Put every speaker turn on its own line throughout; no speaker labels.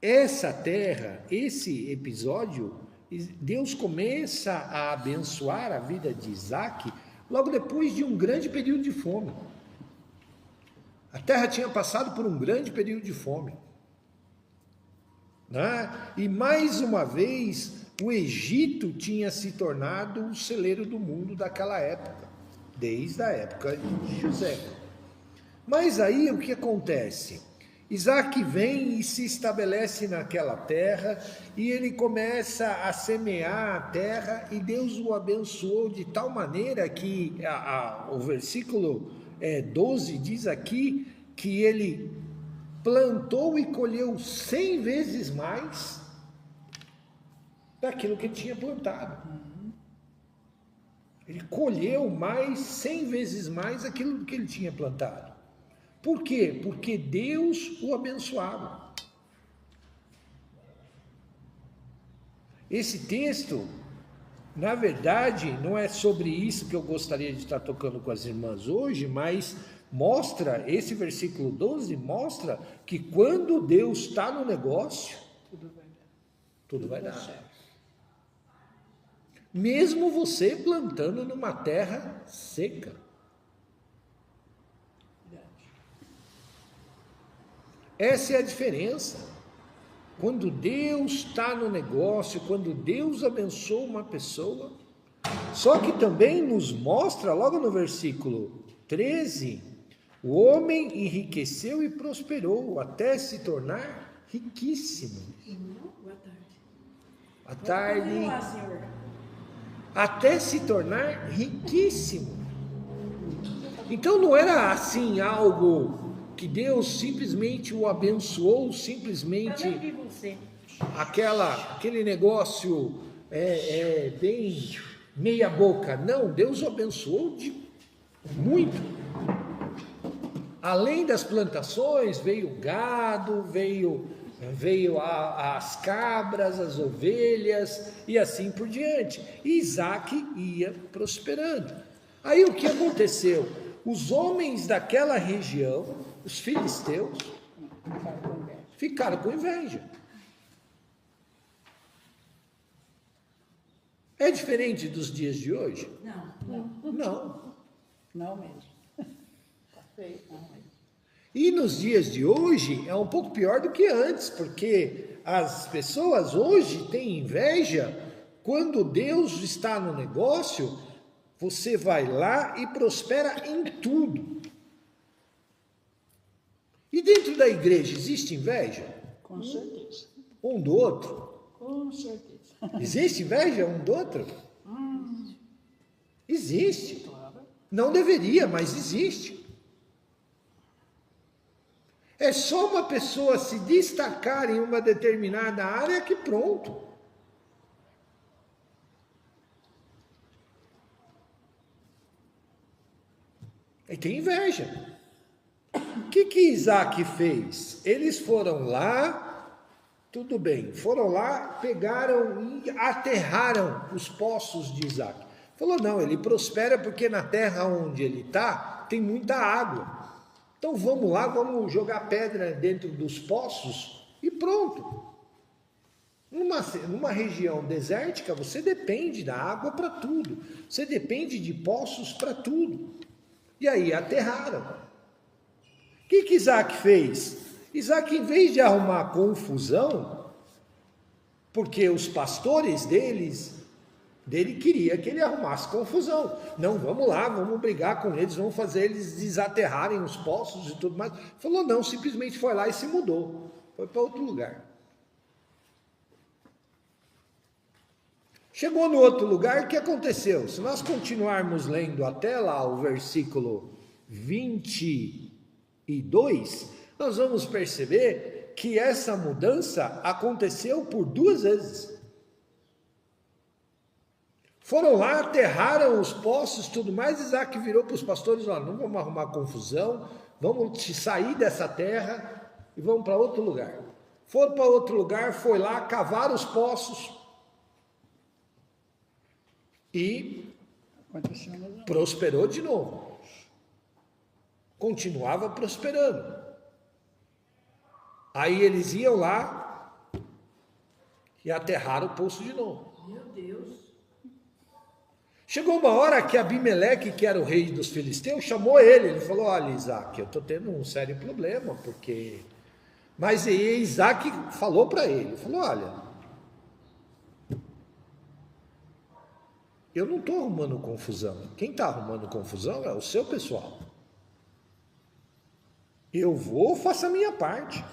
essa terra, esse episódio, Deus começa a abençoar a vida de Isaac logo depois de um grande período de fome. A terra tinha passado por um grande período de fome, né? E mais uma vez, o Egito tinha se tornado o celeiro do mundo daquela época, desde a época de José. Mas aí o que acontece? Isaac vem e se estabelece naquela terra e ele começa a semear a terra e Deus o abençoou de tal maneira que o versículo 12 diz aqui que ele plantou e colheu 100 vezes mais daquilo que ele tinha plantado. Ele colheu mais, 100 vezes mais aquilo que ele tinha plantado. Por quê? Porque Deus o abençoava. Esse texto, na verdade, não é sobre isso que eu gostaria de estar tocando com as irmãs hoje, mas mostra, esse versículo 12 mostra que quando Deus está no negócio, tudo vai dar. Mesmo você plantando numa terra seca. Essa é a diferença. Quando Deus está no negócio, quando Deus abençoa uma pessoa, só que também nos mostra, logo no versículo 13, o homem enriqueceu e prosperou até se tornar riquíssimo.
Boa tarde.
À tarde,
Lá, senhor.
até se tornar riquíssimo. Então não era assim algo que Deus simplesmente o abençoou, simplesmente aquele negócio bem meia boca. Não, Deus o abençoou de muito. Além das plantações, veio o gado, veio as cabras, as ovelhas e assim por diante. E Isaac ia prosperando. Aí o que aconteceu? Os homens daquela região, os filisteus, ficaram com inveja. É diferente dos dias de hoje?
Não mesmo. Tá feio, não mesmo.
E nos dias de hoje é um pouco pior do que antes, porque as pessoas hoje têm inveja quando Deus está no negócio, você vai lá e prospera em tudo. E dentro da igreja existe inveja?
Com certeza.
Um do outro?
Com certeza.
Existe inveja um do outro? Existe.
Claro.
Não deveria, mas existe. É só uma pessoa se destacar em uma determinada área que pronto. E tem inveja. O que Isaac fez? Eles foram lá, tudo bem, foram lá, pegaram e aterraram os poços de Isaac. Falou, não, ele prospera porque na terra onde ele está, tem muita água. Então vamos lá, vamos jogar pedra dentro dos poços e pronto. Numa região desértica, você depende da água para tudo. Você depende de poços para tudo. E aí aterraram. O que Isaac fez? Isaac, em vez de arrumar confusão, porque os pastores dele queria que ele arrumasse confusão. Não, vamos lá, vamos brigar com eles, vamos fazer eles desaterrarem os poços e tudo mais. Falou, não, simplesmente foi lá e se mudou. Foi para outro lugar. Chegou no outro lugar, o que aconteceu? Se nós continuarmos lendo até lá o versículo 22, nós vamos perceber que essa mudança aconteceu por 2 vezes. Foram lá, aterraram os poços e tudo mais. Isaac virou para os pastores, ó, não vamos arrumar confusão, vamos sair dessa terra e vamos para outro lugar. Foram para outro lugar, foi lá, cavaram os poços e prosperou de novo. Continuava prosperando. Aí eles iam lá, e aterraram o poço de novo.
Meu Deus.
Chegou uma hora que Abimeleque, que era o rei dos filisteus, chamou ele. Ele falou: olha, Isaac, eu estou tendo um sério problema, porque... Mas Isaac falou para ele, falou: olha, eu não estou arrumando confusão. Quem está arrumando confusão é o seu pessoal. Eu vou, faço a minha parte.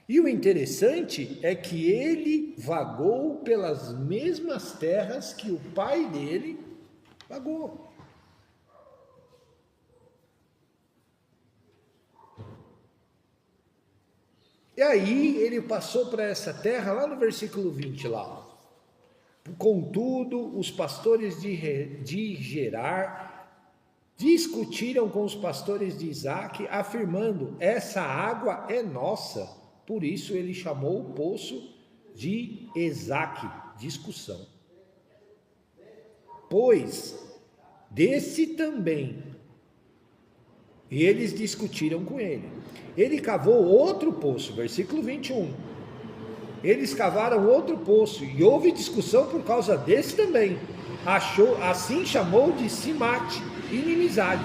E o interessante é que ele vagou pelas mesmas terras que o pai dele vagou. E aí ele passou para essa terra, lá no versículo 20, lá. Contudo, os pastores de Gerar discutiram com os pastores de Isaac, afirmando: essa água é nossa. Por isso ele chamou o poço de Esaque, discussão. Pois desse também. E eles discutiram com ele. Ele cavou outro poço, versículo 21. Eles cavaram outro poço e houve discussão por causa desse também. Assim chamou de Simate, inimizade.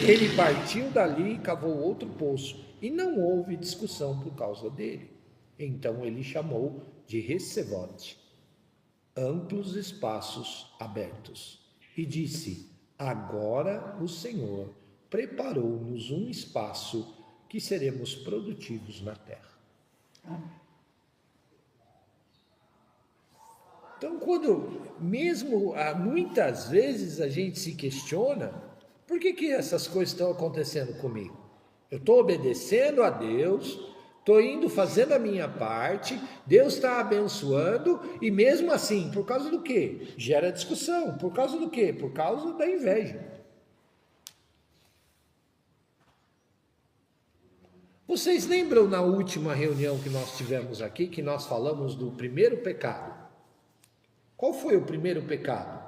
Ele partiu dali e cavou outro poço e não houve discussão por causa dele. Então ele chamou de Ressevote, amplos espaços abertos, e disse: agora o Senhor preparou-nos um espaço que seremos produtivos na terra. Então, muitas vezes a gente se questiona, por que essas coisas estão acontecendo comigo? Eu estou obedecendo a Deus, estou indo fazendo a minha parte, Deus está abençoando, e mesmo assim, por causa do quê? Gera discussão. Por causa do quê? Por causa da inveja. Vocês lembram na última reunião que nós tivemos aqui, que nós falamos do primeiro pecado? Qual foi o primeiro pecado?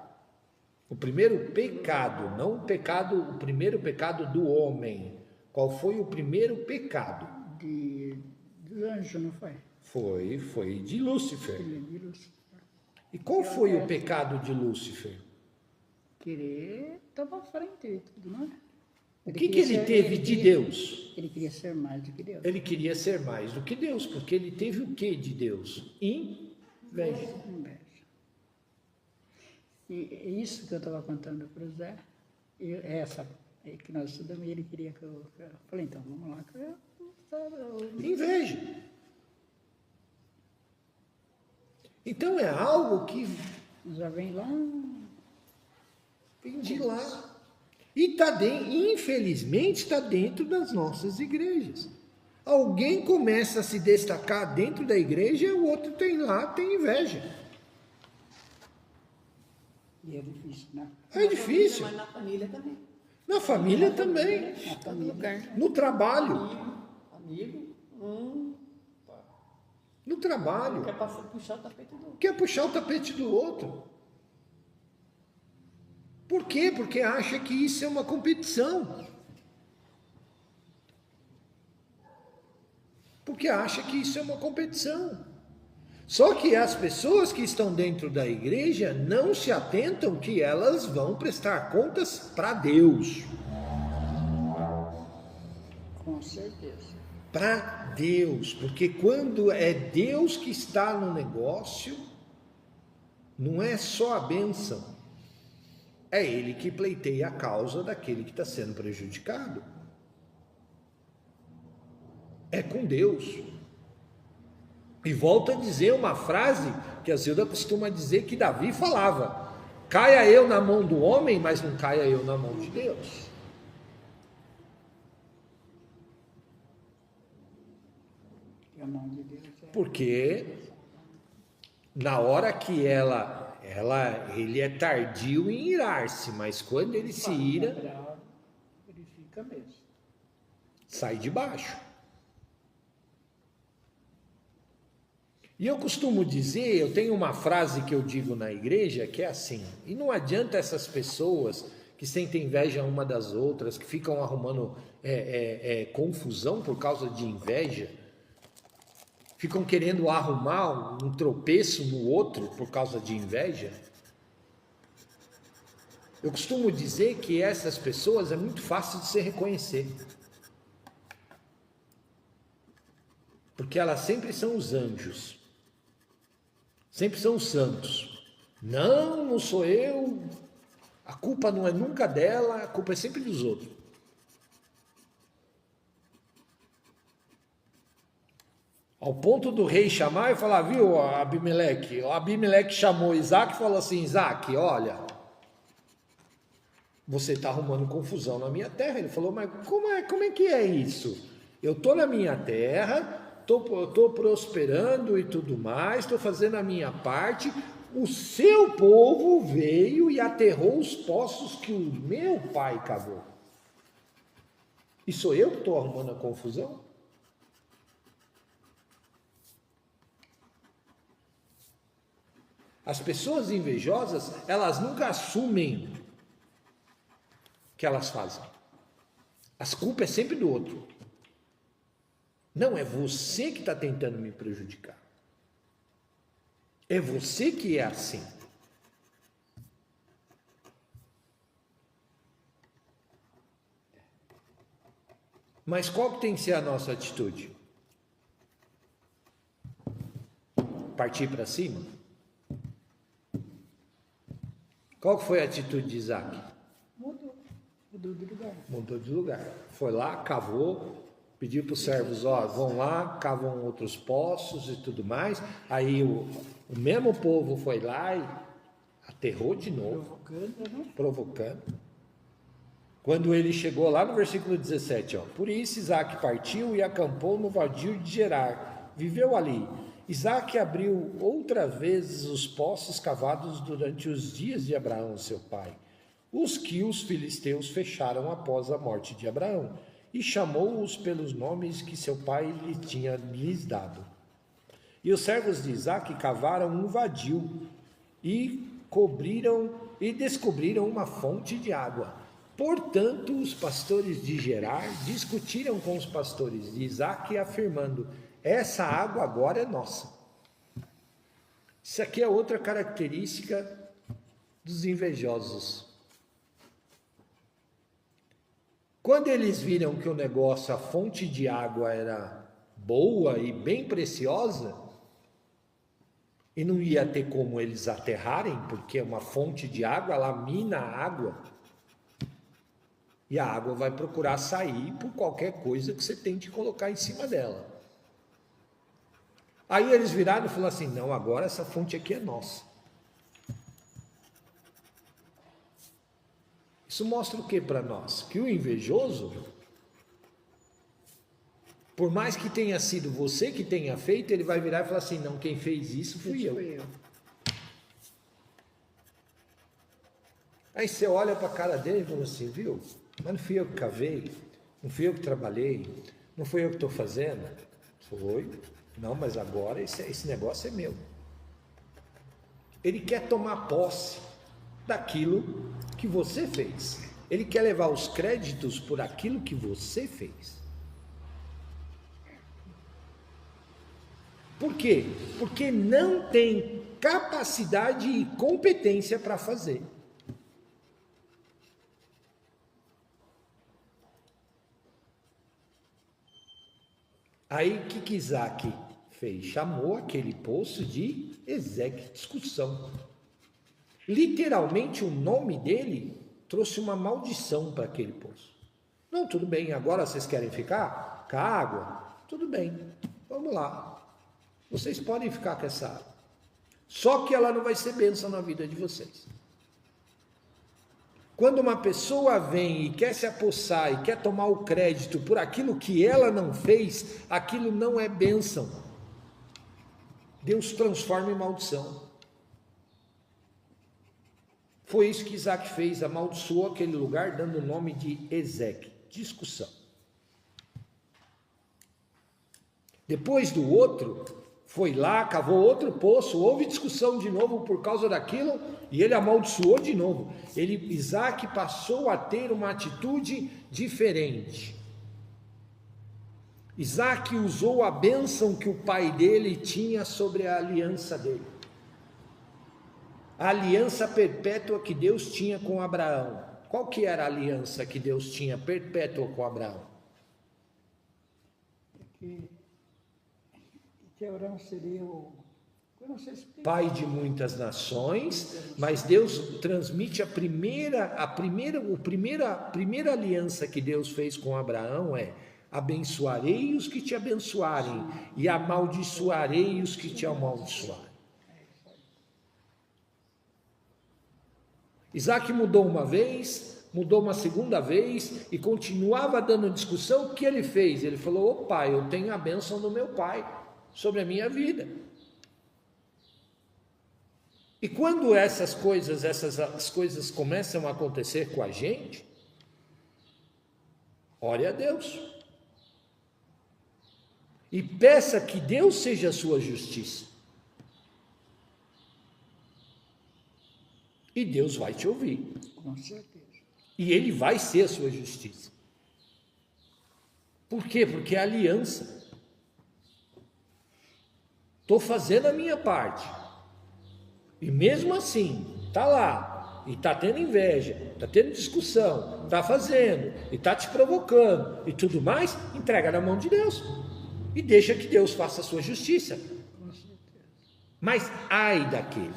O primeiro pecado, não o pecado, o primeiro pecado do homem. Qual foi o primeiro pecado?
Do anjo, não foi?
Foi de Lúcifer.
De Lúcifer.
E qual foi o pecado de Lúcifer?
Querer tomar frente e tudo, não é?
O que ele teve de Deus?
Ele queria ser mais do que Deus.
Ele queria ser mais do que Deus, porque ele teve o que de Deus? Inveja.
E é isso que eu estava contando para o Zé, essa que nós estudamos, e ele queria que eu falei, então, vamos lá.
Inveja. Então é algo que
já vem lá.
Vem de lá. E infelizmente está dentro das nossas igrejas. Alguém começa a se destacar dentro da igreja, o outro tem inveja.
E é difícil, né?
É difícil.
Mas na família também.
Na família também.
Na família.
No trabalho.
Amigo.
No trabalho.
Quer puxar o tapete do outro.
Quer puxar o tapete do outro. Por quê? Porque acha que isso é uma competição. Porque acha que isso é uma competição. Só que as pessoas que estão dentro da igreja não se atentam que elas vão prestar contas para Deus.
Com certeza.
Para Deus. Porque quando é Deus que está no negócio, não é só a bênção. É Ele que pleiteia a causa daquele que está sendo prejudicado. É com Deus. E volto a dizer uma frase que a Zilda costuma dizer que Davi falava: caia eu na mão do homem, mas não caia eu na mão de Deus.
E a mão de Deus
Porque na hora que ele é tardio em irar-se, mas quando ele se ira,
ele fica mesmo.
sai de baixo. E eu costumo dizer, eu tenho uma frase que eu digo na igreja que é assim: e não adianta essas pessoas que sentem inveja uma das outras, que ficam arrumando confusão por causa de inveja, ficam querendo arrumar um tropeço no outro por causa de inveja. Eu costumo dizer que essas pessoas é muito fácil de se reconhecer. Porque elas sempre são os anjos. Sempre são os santos. Não, não sou eu. A culpa não é nunca dela, a culpa é sempre dos outros. Ao ponto do rei chamar e falar, viu, Abimeleque? O Abimeleque chamou Isaac e falou assim, Isaac, olha, você está arrumando confusão na minha terra. Ele falou, mas como é que é isso? Eu estou na minha terra, estou prosperando e tudo mais, estou fazendo a minha parte, o seu povo veio e aterrou os poços que o meu pai cavou. E sou eu que estou arrumando a confusão? As pessoas invejosas, elas nunca assumem que elas fazem. As culpas é sempre do outro. Não, é você que está tentando me prejudicar. É você que é assim. Mas qual que tem que ser a nossa atitude? Partir para cima? Qual foi a atitude de Isaac?
Mudou de lugar.
Mudou de lugar. Foi lá, cavou, pediu para os servos, vão lá, cavam outros poços e tudo mais. Aí o mesmo povo foi lá e aterrou de novo, provocando. Quando ele chegou lá no versículo 17, por isso Isaac partiu e acampou no vadio de Gerar, viveu ali. Isaac abriu outra vez os poços cavados durante os dias de Abraão, seu pai, os que os filisteus fecharam após a morte de Abraão, e chamou-os pelos nomes que seu pai lhes dado. E os servos de Isaac cavaram um vadio e descobriram uma fonte de água. Portanto, os pastores de Gerar discutiram com os pastores de Isaac, afirmando, essa água agora é nossa. Isso aqui é outra característica dos invejosos. Quando eles viram que o negócio, a fonte de água era boa e bem preciosa, e não ia ter como eles aterrarem, porque uma fonte de água, ela mina a água, e a água vai procurar sair por qualquer coisa que você tente colocar em cima dela. Aí eles viraram e falaram assim, não, agora essa fonte aqui é nossa. Isso mostra o que para nós? Que o invejoso, por mais que tenha sido você que tenha feito, ele vai virar e falar assim, não, quem fez isso fui eu. Aí você olha para a cara dele e fala assim, viu? Mas não fui eu que cavei, não fui eu que trabalhei, não fui eu que estou fazendo. Foi. Não, mas agora esse negócio é meu. Ele quer tomar posse daquilo que você fez. Ele quer levar os créditos por aquilo que você fez. Por quê? Porque não tem capacidade e competência para fazer. Aí o que Isaac fez? Chamou aquele poço de Ezeque, discussão. Literalmente o nome dele trouxe uma maldição para aquele poço. Não, tudo bem, agora vocês querem ficar com a água? Tudo bem, vamos lá. Vocês podem ficar com essa água. Só que ela não vai ser bênção na vida de vocês. Quando uma pessoa vem e quer se apossar e quer tomar o crédito por aquilo que ela não fez, aquilo não é bênção. Deus transforma em maldição. Foi isso que Isaac fez, amaldiçoou aquele lugar, dando o nome de Ezeque, discussão. Depois do outro, foi lá, cavou outro poço, houve discussão de novo por causa daquilo, e ele amaldiçoou de novo. Isaac passou a ter uma atitude diferente. Isaac usou a bênção que o pai dele tinha sobre a aliança dele. A aliança perpétua que Deus tinha com Abraão. Qual que era a aliança que Deus tinha perpétua com Abraão?
Que Abraão seria o... Eu não sei se...
Pai de muitas nações, mas Deus transmite a primeira aliança que Deus fez com Abraão é: abençoarei os que te abençoarem e amaldiçoarei os que te amaldiçoarem. Isaac mudou uma vez, mudou uma segunda vez e continuava dando discussão. O que ele fez? Ele falou: ô pai, eu tenho a bênção do meu pai sobre a minha vida. E quando essas coisas começam a acontecer com a gente, ore a Deus e peça que Deus seja a sua justiça. E Deus vai te ouvir.
Com certeza.
E Ele vai ser a sua justiça. Por quê? Porque é aliança. Estou fazendo a minha parte. E mesmo assim, está lá, e está tendo inveja, está tendo discussão, está fazendo, e está te provocando, e tudo mais, entrega na mão de Deus. E deixa que Deus faça a sua justiça.
Com certeza.
Mas ai daquele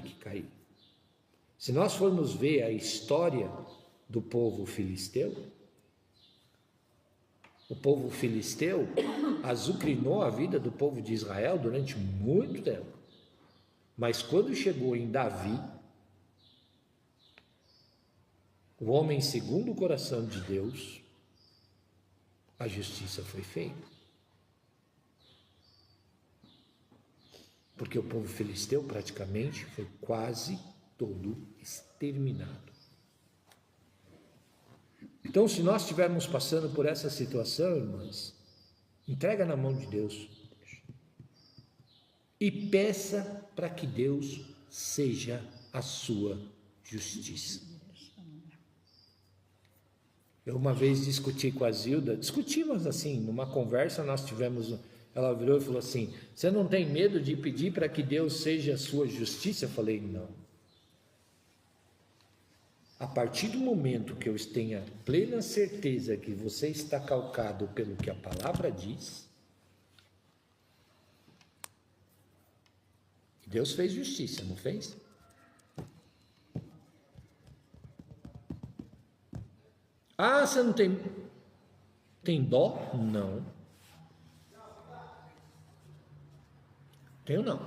que cair. Se nós formos ver a história do povo filisteu, o povo filisteu azucrinou a vida do povo de Israel durante muito tempo. Mas quando chegou em Davi, o homem segundo o coração de Deus, a justiça foi feita. Porque o povo filisteu praticamente foi quase todo exterminado. Então, se nós estivermos passando por essa situação, irmãs, entrega na mão de Deus e peça para que Deus seja a sua justiça. Eu uma vez discuti com a Zilda, discutimos assim, numa conversa nós tivemos, ela virou e falou assim: você não tem medo de pedir para que Deus seja a sua justiça? Eu falei: não. A partir do momento que eu tenha plena certeza que você está calcado pelo que a palavra diz, Deus fez justiça, não fez? Ah, você não tem dó? Não. Tenho não.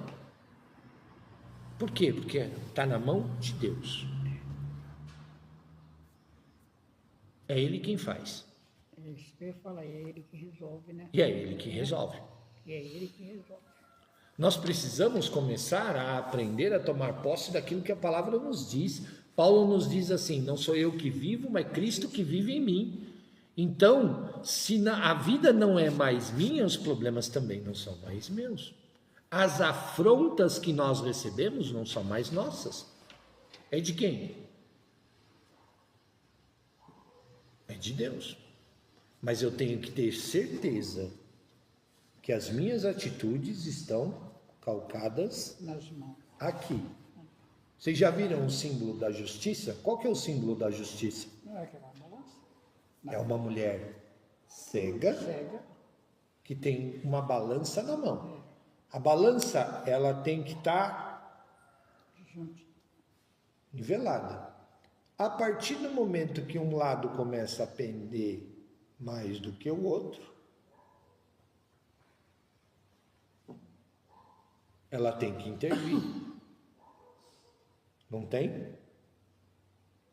Por quê? Porque está na mão de Deus. É Ele quem faz.
É isso que eu ia falar, é Ele que resolve, né?
E é Ele que resolve.
E é Ele que resolve.
Nós precisamos começar a aprender a tomar posse daquilo que a palavra nos diz. Paulo nos diz assim: não sou eu que vivo, mas Cristo que vive em mim. Então, se a vida não é mais minha, os problemas também não são mais meus. As afrontas que nós recebemos não são mais nossas. É de quem? É de Deus. Mas eu tenho que ter certeza que as minhas atitudes estão calcadas
Nas mãos.
aqui. Vocês já viram o símbolo da justiça? Qual que é o símbolo da justiça?
Não é aquela balança?
É uma mulher cega
Cega.
que tem uma balança na mão. A balança, ela tem que estar
Junto.
nivelada. A partir do momento que um lado começa a pender mais do que o outro, ela tem que intervir. Não tem?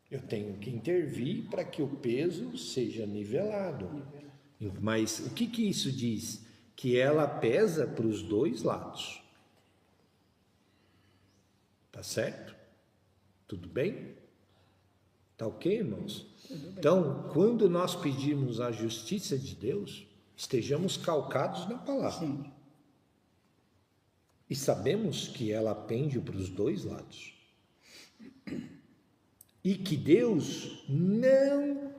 Eu tenho que intervir para que o peso seja nivelado. Mas o que isso diz? Que ela pesa para os dois lados. Tá certo? Tudo bem? Tá ok, irmãos? Então, quando nós pedirmos a justiça de Deus, estejamos calcados na palavra.
Sim.
E sabemos que ela pende para os dois lados. E que Deus não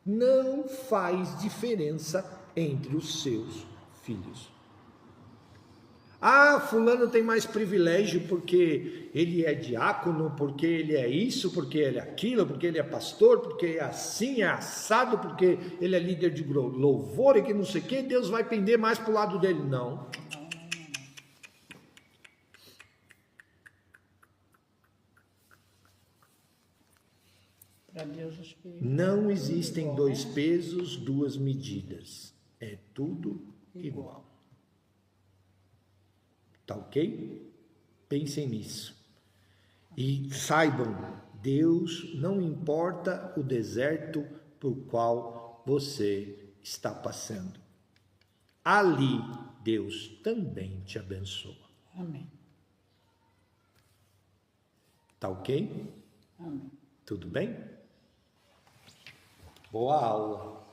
não faz diferença entre os seus filhos. Ah, fulano tem mais privilégio porque ele é diácono, porque ele é isso, porque ele é aquilo, porque ele é pastor, porque é assim, é assado, porque ele é líder de louvor e que não sei o que, Deus vai pender mais para o lado dele. Não.
Para Deus, acho que
Não existem dois pesos, duas medidas. É tudo igual. Tá ok? Pensem nisso. E saibam, Deus não importa o deserto por qual você está passando. Ali, Deus também te abençoa.
Amém.
Tá ok?
Amém.
Tudo bem? Boa aula.